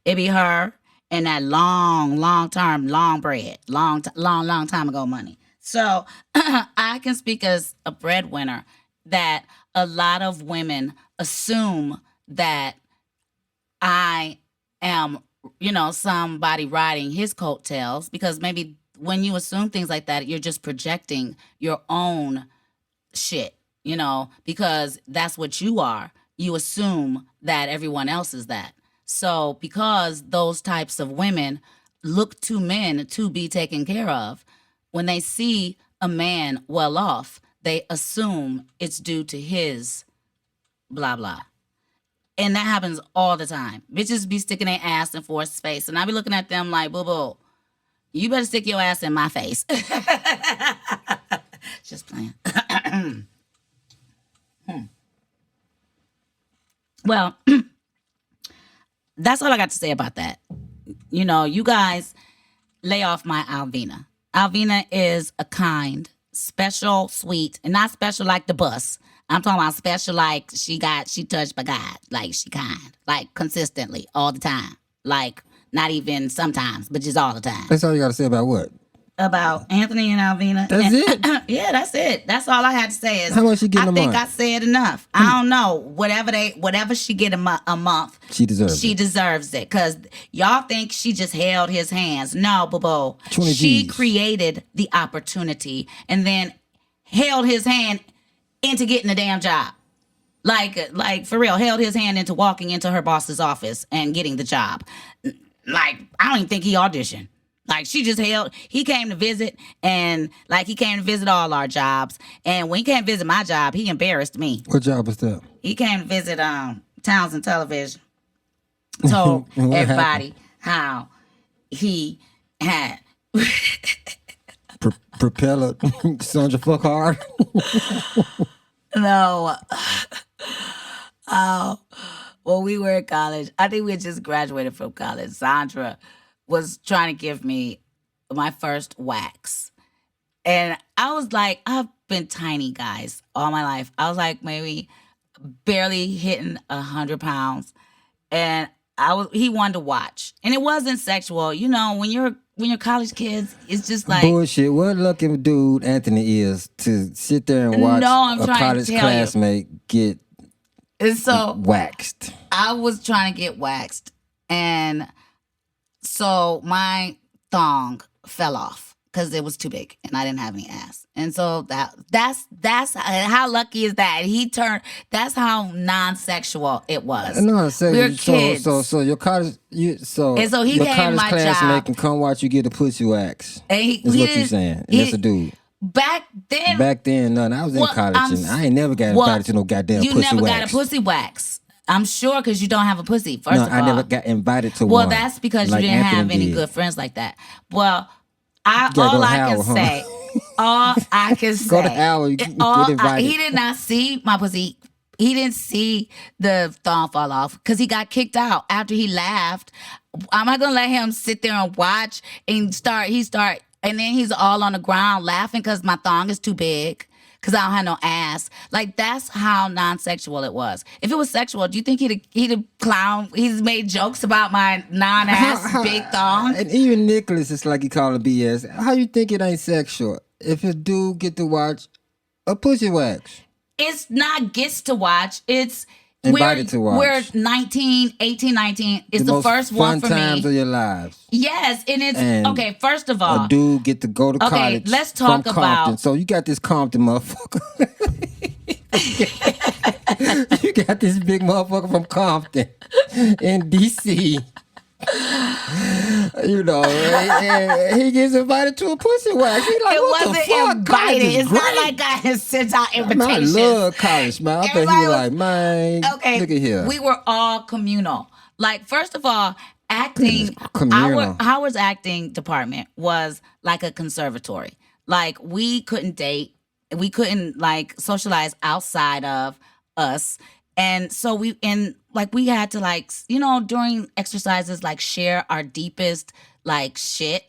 It be her and that long term, long bread, long time ago money. So I can speak as a breadwinner that a lot of women assume that I am, somebody riding his coattails because maybe when you assume things like that, you're just projecting your own shit, because that's what you are. You assume that everyone else is that. So, because those types of women look to men to be taken care of, when they see a man well off, they assume it's due to his blah blah. And that happens all the time. Bitches be sticking their ass in Forrest's face. And I be looking at them like, boo boo, you better stick your ass in my face. Just playing. Well, that's all I got to say about that. You guys lay off my Alvina. Alvina is a kind, special, sweet, and not special like the bus. I'm talking about special like she touched by God. Like she kind. Like consistently, all the time. Like not even sometimes, but just all the time. That's all you got to say about what? About Anthony and Alvina. That's it? Yeah, that's it. That's all I had to say is how much she getting I a think month? I said enough. I don't know. Whatever she get a month, She deserves she it. deserves it. Cause y'all think she just held his hands. No, boo. 20 She G's. created the opportunity and then held his hand into getting a damn job. Like for real, held his hand into walking into her boss's office and getting the job. Like, I don't even think he auditioned. Like, he came to visit, and like he came to visit all our jobs. And when he came to visit my job, he embarrassed me. What job was that? He came to visit Townsend Television. Told everybody how he had Propeller, Sandra fuck hard. no. Oh, when we were in college, I think we had just graduated from college. Sandra was trying to give me my first wax. And I was like, I've been tiny, guys, all my life. I was like maybe barely hitting 100 pounds. And he wanted to watch. And it wasn't sexual. When you're college kids, it's just like bullshit. What lucky dude Anthony is to sit there and watch I'm a trying to college tell classmate get and so waxed. I was trying to get waxed. And so my thong fell off because it was too big and I didn't have any ass. And so that's how lucky is that? That's how non-sexual it was. No, We're kids. So your college And so he your came college my classmate job. can come watch you get a pussy wax. And Is what you saying? And that's a dude. Back then, Nothing. I was in college and I ain't never got invited to no goddamn you pussy never wax. got a pussy wax. I'm sure because you don't have a pussy. First of all, I never got invited to one. Well, that's because like you didn't Anthony have any did. good friends like that. Well, all go to I can Howard, huh? say, all I can say, Go to Howard, you get invited. he did not see my pussy. He didn't see the thong fall off because he got kicked out after he laughed. Am I gonna let him sit there and watch and and then he's all on the ground laughing because my thong is too big because I don't have no ass. Like, that's how non-sexual it was. If it was sexual, do you think he'd clown? He's made jokes about my non-ass big thong. And even Nicholas is like he calling BS. How you think it ain't sexual if a dude get to watch a pussy wax? It's not gets to watch. It's Invited to watch. We're 19, 18, 19. It's the most first one for fun times me. of your lives. Yes, and it's And okay. First of all, a dude get to go to okay, college. let's talk from Compton. about- So you got this Compton motherfucker. You got this big motherfucker from Compton in DC. And he gets invited to a pussy wax. He like, it what the wasn't fuck? invited. College is It's not great. like I sent out Man, I invitations. love college, man. I bet he Everybody was was- like, man, Okay, look at here. we were all communal. Like, first of all, acting. Communal. Howard's acting department was like a conservatory. Like, we couldn't date. We couldn't like socialize outside of us. And so we had to during exercises like share our deepest like shit,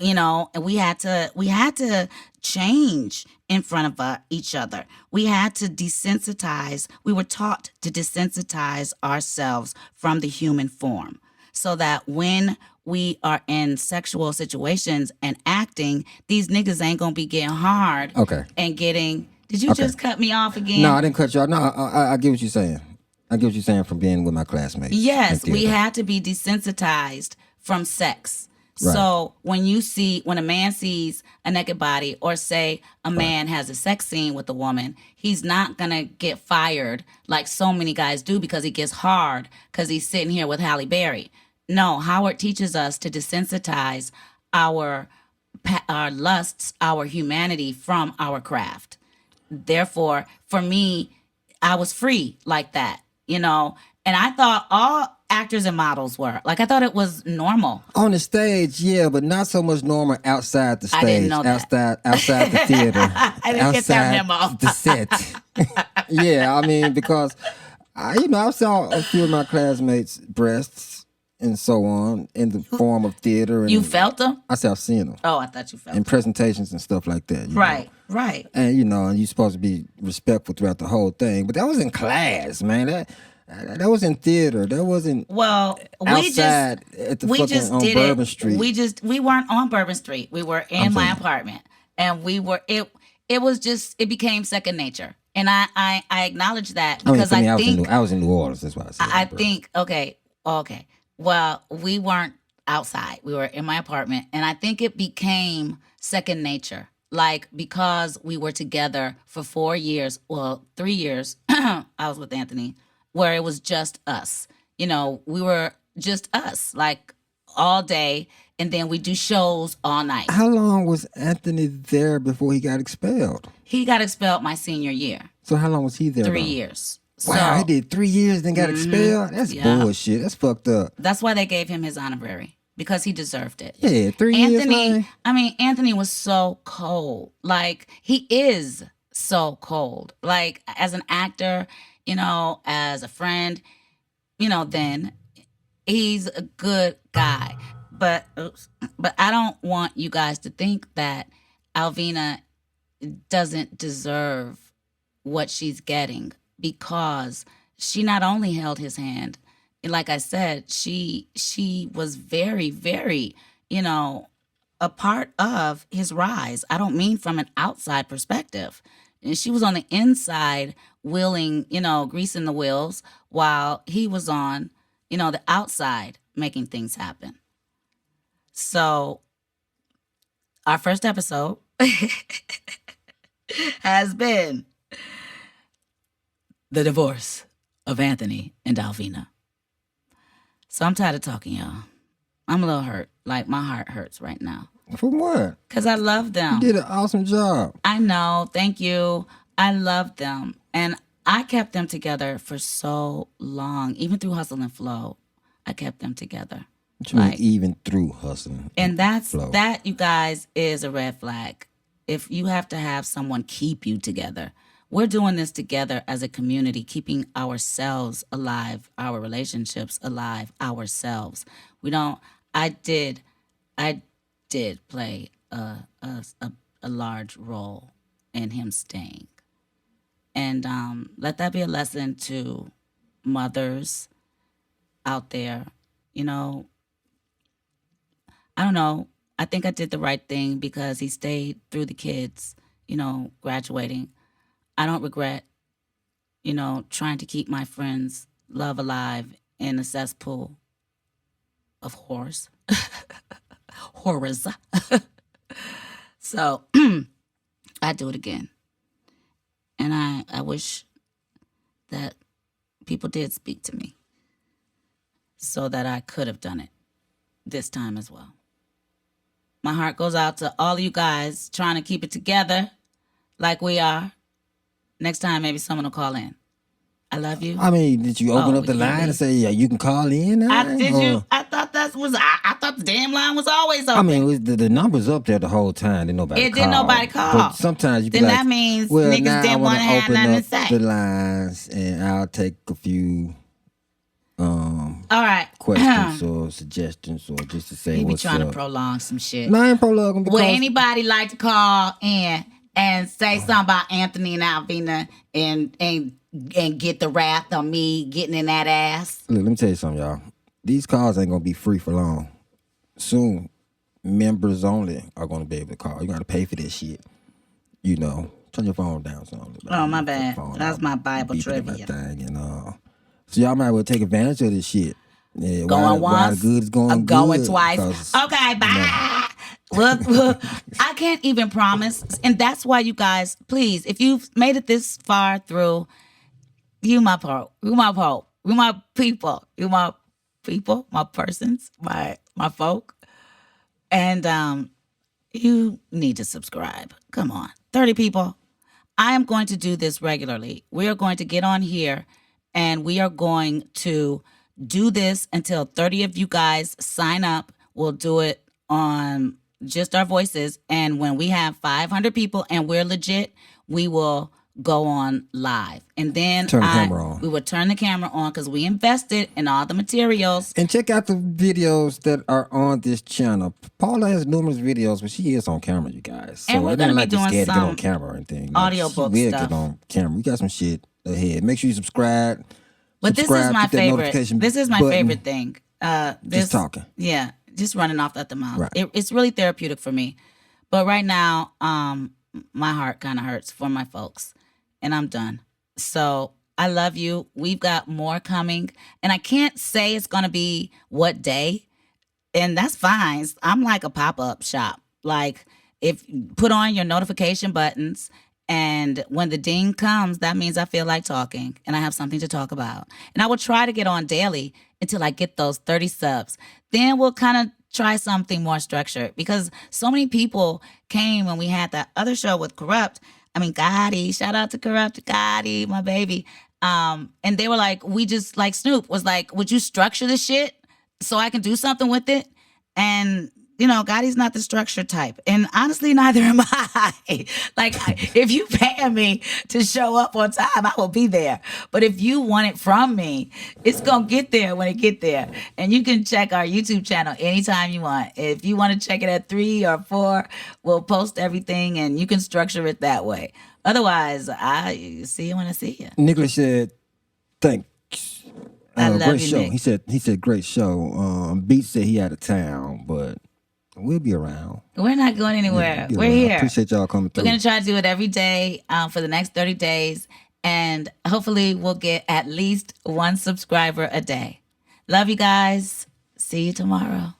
and we had to change in front of each other. We had to desensitize, we were taught to desensitize ourselves from the human form so that when we are in sexual situations and acting, these niggas ain't gonna be getting hard and getting. Did you just cut me off again? No, I didn't cut you off. No, I get what you're saying. I get what you're saying from being with my classmates. Yes, we had to be desensitized from sex. Right. So when a man sees a naked body, or say a man has a sex scene with a woman, he's not gonna get fired like so many guys do because he gets hard because he's sitting here with Halle Berry. No, Howard teaches us to desensitize our lusts, our humanity from our craft. Therefore, for me, I was free like that, and I thought all actors and models were. Like, I thought it was normal. On the stage, yeah, but not so much normal outside the stage. I didn't know that. Outside the theater. I didn't get that memo. The set. Yeah, I mean, because, I saw a few of my classmates' breasts and so on in the form of theater. And you felt them? I said I've seen them. Oh, I thought you felt them. In presentations and stuff like that. Right. And, and you're supposed to be respectful throughout the whole thing. But that was in class, man. That was in theater. That wasn't outside at the fucking on Bourbon Street. We weren't on Bourbon Street. We were in my apartment, and it became second nature. And I acknowledge that because I think I was in New Orleans. That's why I said. I think okay. Well, we weren't outside. We were in my apartment, and I think it became second nature. Like, because we were together for 4 years, 3 years. I was with Anthony. Where it was just us. We were just us, like, all day, and then we do shows all night. How long was Anthony there before he got expelled? He got expelled my senior year. So how long was he there? 3 years. Wow, he did 3 years, then got expelled? That's bullshit. That's fucked up. That's why they gave him his honorary, because he deserved it. Yeah, 3 years, man. Anthony was so cold. Like, he is so cold. Like, as an actor, as a friend, then he's a good guy. But I don't want you guys to think that Alvina doesn't deserve what she's getting, because she not only held his hand, like I said, she was very, very, a part of his rise. I don't mean from an outside perspective. And she was on the inside wheeling, greasing the wheels, while he was on, the outside making things happen. So our first episode has been the divorce of Anthony and Alvina. So I'm tired of talking, y'all. I'm a little hurt. Like, my heart hurts right now. From what? Because I love them. You did an awesome job. I know. Thank you. I love them. And I kept them together for so long. Even through Hustle and Flow, I kept them together. What you mean, even through Hustle and Flow? That, you guys, is a red flag. If you have to have someone keep you together. We're doing this together as a community, keeping ourselves alive, our relationships alive, ourselves. I did play a large role in him staying. And let that be a lesson to mothers out there. I don't know. I think I did the right thing because he stayed through the kids, graduating. I don't regret, trying to keep my friends' love alive in a cesspool of horrors. Horrors. So I'd do it again. And I wish that people did speak to me so that I could have done it this time as well. My heart goes out to all of you guys trying to keep it together like we are. Next time, maybe someone will call in. I love you. I mean, did you open up the line and say, yeah, you can call in now? I thought I thought the damn line was always open. I mean, the number's up there the whole time. Didn't nobody call. Didn't nobody call. But sometimes you be then like, that means well, niggas now didn't want to have nothing to say. the lines, and I'll take a few. All right. questions or suggestions or just to say You be what's trying up. to prolong some shit. No, I ain't prologuing because Would anybody like to call in and say something about Anthony and Alvina and get the wrath on me getting in that ass? Look, let me tell you something, y'all. These calls ain't gonna be free for long. Soon, members only are gonna be able to call. You gotta pay for this shit. You know, turn your phone down some. Oh, my bad. That's my Bible trivia. So y'all might well take advantage of this shit. Yeah, Going why once, the good is going I'm good. going twice. Okay, bye. Well, I can't even promise. And that's why you guys, please, if you've made it this far through, you my pope, you my pope, you my people, my persons, my folk. And you need to subscribe. Come on. 30 people. I am going to do this regularly. We are going to get on here and we are going to do this until 30 of you guys sign up. We'll do it on just our voices. And when we have 500 people and we're legit, we will go on live. And then turn the camera on. We will turn the camera on because we invested in all the materials. And check out the videos that are on this channel. Paula has numerous videos, but she is on camera, you guys. So And we're going to be doing scared some to get on camera or anything. audiobook she will stuff. Get on camera. We got some shit ahead. Make sure you subscribe. But this is my favorite. This is my favorite thing. Just talking. Yeah, just running off at the mouth. Right. It's really therapeutic for me. But right now, my heart kind of hurts for my folks. And I'm done. So I love you. We've got more coming. And I can't say it's going to be what day. And that's fine. I'm like a pop-up shop. Like, if put on your notification buttons. And when the ding comes, that means I feel like talking and I have something to talk about. And I will try to get on daily until I get those 30 subs. Then we'll kind of try something more structured because so many people came when we had that other show with Gotti, shout out to Corrupt, Gotti, my baby. And they were like, we just, like Snoop was like, would you structure the shit so I can do something with it? And Gotti's not the structure type. And honestly, neither am I. Like, if you pay me to show up on time, I will be there. But if you want it from me, it's going to get there when it get there. And you can check our YouTube channel anytime you want. If you want to check it at 3 or 4, we'll post everything and you can structure it that way. Otherwise, I see you when I see you. Nicholas said, thanks. I love great you, show. Nick. He said great show. Beat said he out of town, but we'll be around. We're not going anywhere. Yeah, We're here. Appreciate y'all coming through. We're going to try to do it every day for the next 30 days. And hopefully we'll get at least 1 subscriber a day. Love you guys. See you tomorrow.